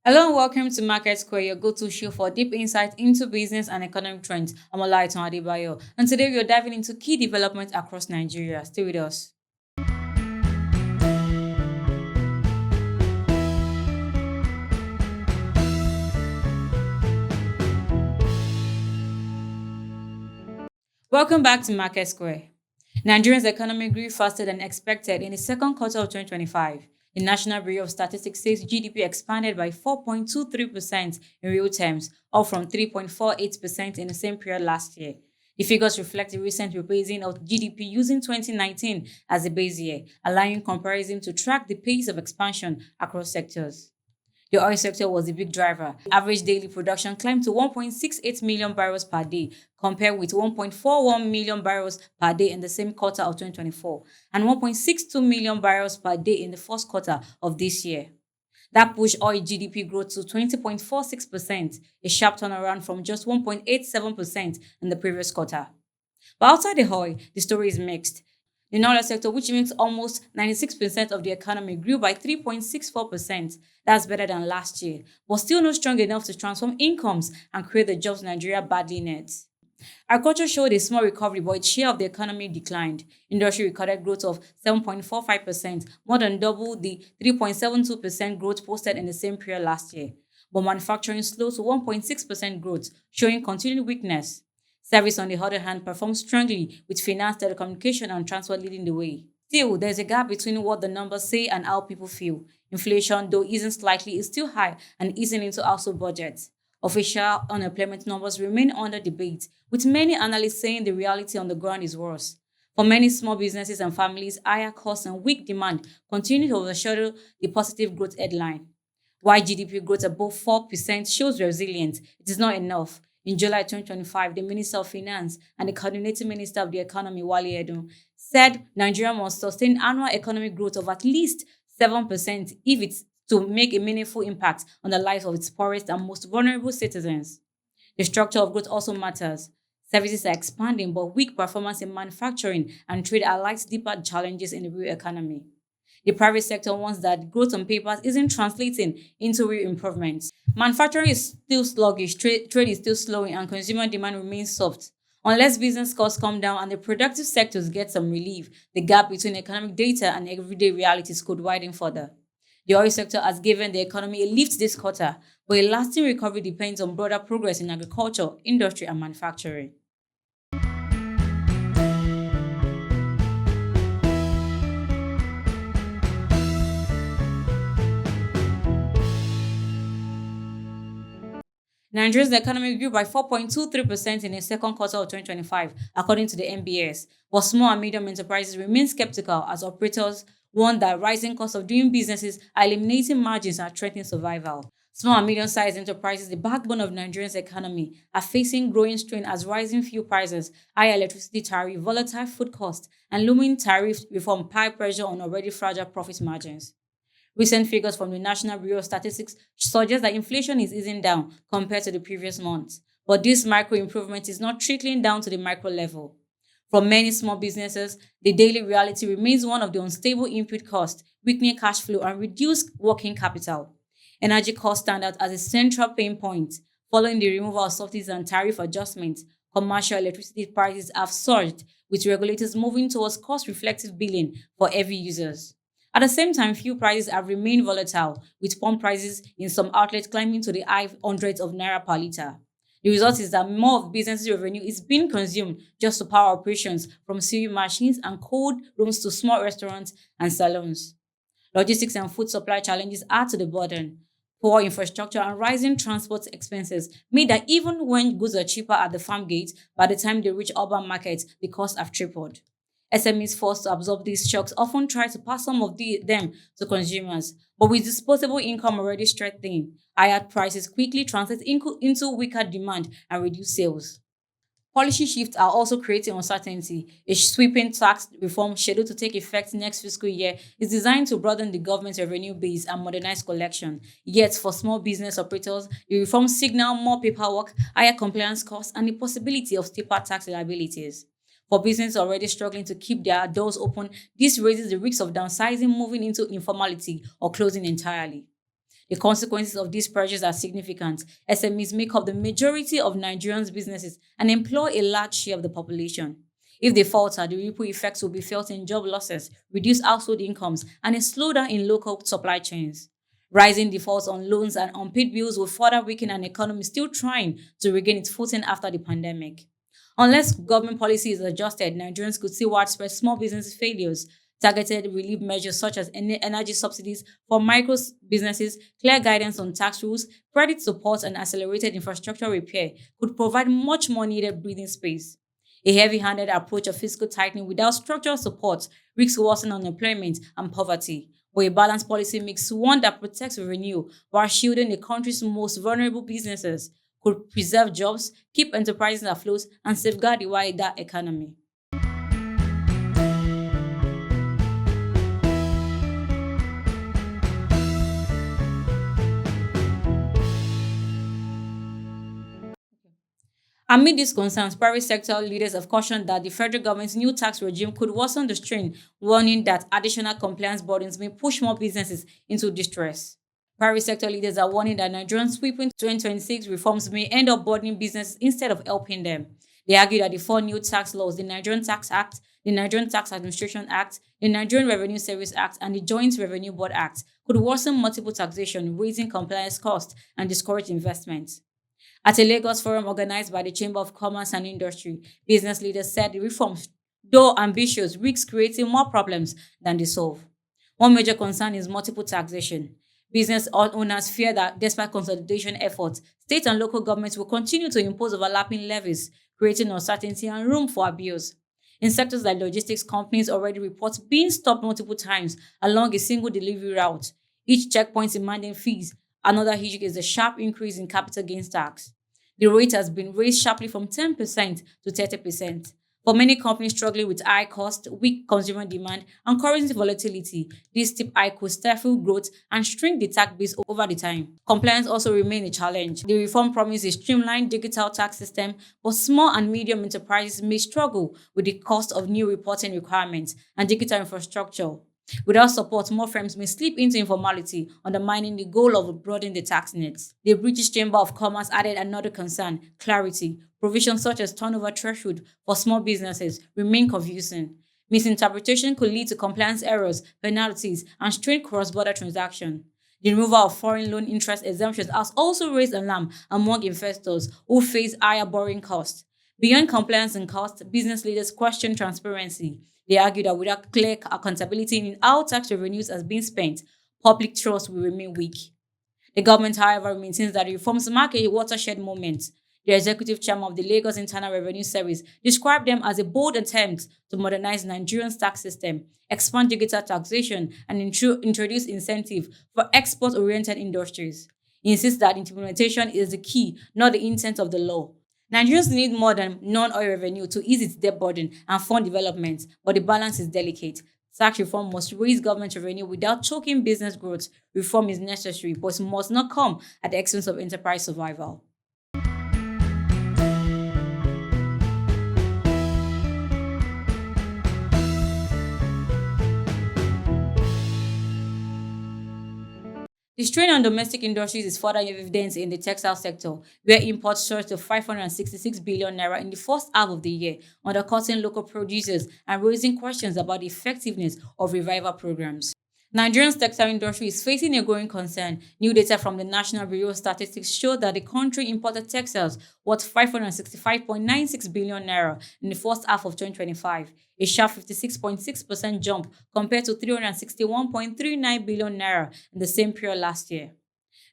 Hello and welcome to MarketSquare, your go-to show for deep insight into business and economic trends. I'm Olaitan Adebayo, and today we are diving into key developments across Nigeria. Stay with us. Welcome back to MarketSquare. Nigeria's economy grew faster than expected in the second quarter of 2025. The National Bureau of Statistics says GDP expanded by 4.23% in real terms, up from 3.48% in the same period last year. The figures reflect the recent rebasing of GDP using 2019 as a base year, allowing comparison to track the pace of expansion across sectors. The oil sector was the big driver. Average daily production climbed to 1.68 million barrels per day, compared with 1.41 million barrels per day in the same quarter of 2024 and 1.62 million barrels per day in the first quarter of this year. That pushed oil GDP growth to 20.46%, a sharp turnaround from just 1.87% in the previous quarter. But outside the oil, the story is mixed. The knowledge sector, which makes almost 96% of the economy, grew by 3.64%. That's better than last year, but still not strong enough to transform incomes and create the jobs Nigeria badly needs. Agriculture showed a small recovery, but its share of the economy declined. Industry recorded growth of 7.45%, more than double the 3.72% growth posted in the same period last year. But manufacturing slowed to 1.6% growth, showing continued weakness. Service, on the other hand, performed strongly, with finance, telecommunication, and transport leading the way. Still, there's a gap between what the numbers say and how people feel. Inflation, though easing slightly, is still high and easing into household budgets. Official unemployment numbers remain under debate, with many analysts saying the reality on the ground is worse. For many small businesses and families, higher costs and weak demand continue to overshadow the positive growth headline. While GDP growth above 4% shows resilience, it is not enough. In July 2025, the Minister of Finance and the Coordinating Minister of the Economy, Wale Edun, said Nigeria must sustain annual economic growth of at least 7% if it's to make a meaningful impact on the lives of its poorest and most vulnerable citizens. The structure of growth also matters. Services are expanding, but weak performance in manufacturing and trade highlights deeper challenges in the real economy. The private sector wants that growth on papers isn't translating into real improvements. Manufacturing is still sluggish, trade is still slowing, and consumer demand remains soft. Unless business costs come down and the productive sectors get some relief, the gap between economic data and everyday realities could widen further. The oil sector has given the economy a lift this quarter, but a lasting recovery depends on broader progress in agriculture, industry, and manufacturing. Nigeria's economy grew by 4.23% in the second quarter of 2025, according to the NBS. But small and medium enterprises remain skeptical as operators warn that rising costs of doing businesses are eliminating margins and threatening survival. Small and medium-sized enterprises, the backbone of Nigeria's economy, are facing growing strain as rising fuel prices, higher electricity tariff, volatile food costs, and looming tariff reform pile pressure on already fragile profit margins. Recent figures from the National Bureau of Statistics suggest that inflation is easing down compared to the previous months. But this micro improvement is not trickling down to the micro level. For many small businesses, the daily reality remains one of the unstable input costs, weakening cash flow, and reduced working capital. Energy costs stand out as a central pain point. Following the removal of subsidies and tariff adjustments, commercial electricity prices have surged, with regulators moving towards cost reflective billing for heavy users. At the same time, fuel prices have remained volatile, with pump prices in some outlets climbing to the high hundreds of naira per litre. The result is that more of business revenue is being consumed just to power operations, from sewing machines and cold rooms to small restaurants and salons. Logistics and food supply challenges add to the burden. Poor infrastructure and rising transport expenses mean that even when goods are cheaper at the farm gate, by the time they reach urban markets, the costs have tripled. SMEs forced to absorb these shocks often try to pass some of them to consumers, but with disposable income already stretched thin, higher prices quickly translate into weaker demand and reduce sales. Policy shifts are also creating uncertainty. A sweeping tax reform scheduled to take effect next fiscal year is designed to broaden the government's revenue base and modernize collection. Yet, for small business operators, the reform signal more paperwork, higher compliance costs, and the possibility of steeper tax liabilities. For businesses already struggling to keep their doors open, this raises the risk of downsizing, moving into informality, or closing entirely. The consequences of these pressures are significant. SMEs make up the majority of Nigerians' businesses and employ a large share of the population. If they falter, the ripple effects will be felt in job losses, reduced household incomes, and a slowdown in local supply chains. Rising defaults on loans and unpaid bills will further weaken an economy still trying to regain its footing after the pandemic. Unless government policy is adjusted, Nigerians could see widespread small business failures. Targeted relief measures such as energy subsidies for micro businesses, clear guidance on tax rules, credit support, and accelerated infrastructure repair could provide much more needed breathing space. A heavy-handed approach of fiscal tightening without structural support risks worsening unemployment and poverty. But a balanced policy mix, one that protects revenue while shielding the country's most vulnerable businesses, could preserve jobs, keep enterprises afloat, and safeguard the wider economy. Amid these concerns, private sector leaders have cautioned that the federal government's new tax regime could worsen the strain, warning that additional compliance burdens may push more businesses into distress. Private sector leaders are warning that Nigerians' sweeping 2026 reforms may end up burdening businesses instead of helping them. They argue that the four new tax laws, the Nigerian Tax Act, the Nigerian Tax Administration Act, the Nigerian Revenue Service Act, and the Joint Revenue Board Act, could worsen multiple taxation, raising compliance costs and discourage investment. At a Lagos forum organized by the Chamber of Commerce and Industry, business leaders said the reforms, though ambitious, risk creating more problems than they solve. One major concern is multiple taxation. Business owners fear that despite consolidation efforts, state and local governments will continue to impose overlapping levies, creating uncertainty and room for abuse. In sectors like logistics, companies already report being stopped multiple times along a single delivery route, each checkpoint demanding fees. Another issue is the sharp increase in capital gains tax. The rate has been raised sharply from 10% to 30%. For many companies struggling with high cost, weak consumer demand, and currency volatility, this steep hike could stifle growth and shrink the tax base over the time. Compliance also remains a challenge. The reform promises a streamlined digital tax system, but small and medium enterprises may struggle with the cost of new reporting requirements and digital infrastructure. Without support, more firms may slip into informality, undermining the goal of broadening the tax nets. The British Chamber of Commerce added another concern: clarity. Provisions such as turnover threshold for small businesses remain confusing. Misinterpretation could lead to compliance errors, penalties, and strained cross-border transactions. The removal of foreign loan interest exemptions has also raised alarm among investors who face higher borrowing costs. Beyond compliance and cost, business leaders question transparency. They argue that without clear accountability in how tax revenues are being spent, public trust will remain weak. The government, however, maintains that the reforms mark a watershed moment. The executive chairman of the Lagos Internal Revenue Service described them as a bold attempt to modernize Nigeria's tax system, expand digital taxation, and introduce incentives for export-oriented industries. He insists that implementation is the key, not the intent of the law. Nigerians need more than non-oil revenue to ease its debt burden and fund development, but the balance is delicate. Tax reform must raise government revenue without choking business growth. Reform is necessary, but it must not come at the expense of enterprise survival. The strain on domestic industries is further evident in the textile sector, where imports surged to 566 billion naira in the first half of the year, undercutting local producers and raising questions about the effectiveness of revival programs. Nigeria's textile industry is facing a growing concern. New data from the National Bureau of Statistics show that the country imported textiles worth 565.96 billion naira in the first half of 2025, a sharp 56.6% jump compared to 361.39 billion naira in the same period last year.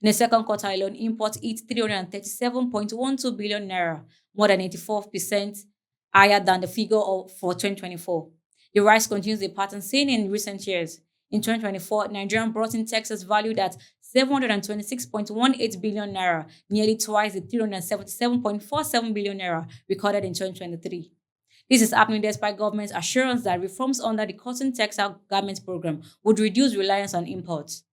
In the second quarter alone, imports hit 337.12 billion naira, more than 84% higher than the figure for 2024. The rise continues the pattern seen in recent years. In 2024, Nigeria brought in textiles valued at 726.18 billion naira, nearly twice the 377.47 billion naira recorded in 2023. This is happening despite government's assurance that reforms under the Cotton Textile Garment Program would reduce reliance on imports.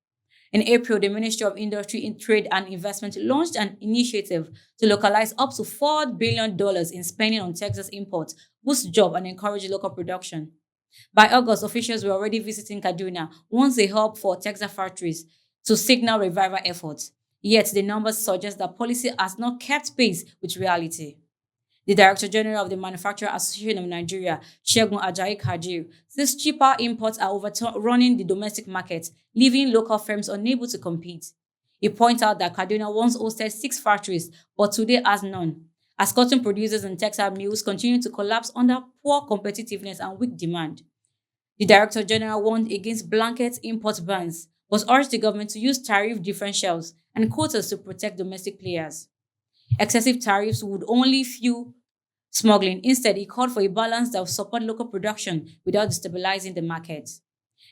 In April, the Ministry of Industry, Trade and Investment launched an initiative to localize up to $4 billion in spending on textiles imports, boost jobs, and encourage local production. By August, officials were already visiting Kaduna, once a hub for textile factories, to signal revival efforts. Yet the numbers suggest that policy has not kept pace with reality. The Director General of the Manufacturer Association of Nigeria, Shegun Ajayi Kadir, says cheaper imports are overrunning the domestic market, leaving local firms unable to compete. He points out that Kaduna once hosted 6 factories, but today has none, as cotton producers and textile mills continue to collapse under poor competitiveness and weak demand. The Director General warned against blanket import bans, but urged the government to use tariff differentials and quotas to protect domestic players. Excessive tariffs would only fuel smuggling. Instead, he called for a balance that would support local production without destabilizing the market.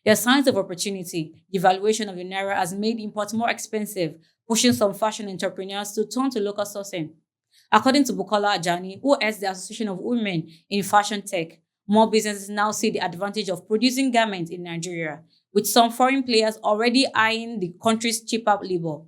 There are signs of opportunity. The valuation of the naira has made imports more expensive, pushing some fashion entrepreneurs to turn to local sourcing. According to Bukola Ajani, who heads the Association of Women in Fashion Tech, more businesses now see the advantage of producing garments in Nigeria, with some foreign players already eyeing the country's cheaper labor.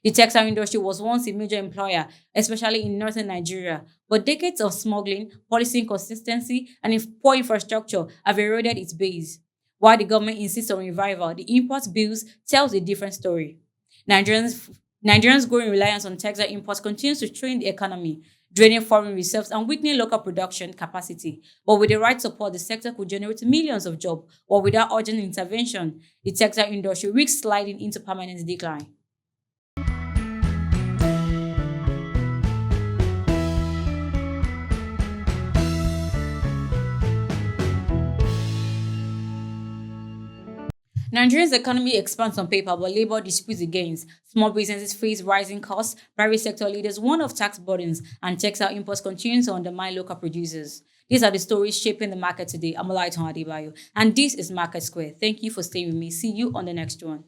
The textile industry was once a major employer, especially in northern Nigeria, but decades of smuggling, policy inconsistency, and poor infrastructure have eroded its base. While the government insists on revival, the import bills tells a different story. Nigerians' growing reliance on textile imports continues to strain the economy, draining foreign reserves and weakening local production capacity. But with the right support, the sector could generate millions of jobs, or without urgent intervention, the textile industry risks sliding into permanent decline. Nigeria's economy expands on paper, but labor disputes the gains. Small businesses face rising costs, private sector leaders warn of tax burdens, and textile imports continue to undermine local producers. These are the stories shaping the market today. I'm Olaitan Adebayo, and this is Market Square. Thank you for staying with me. See you on the next one.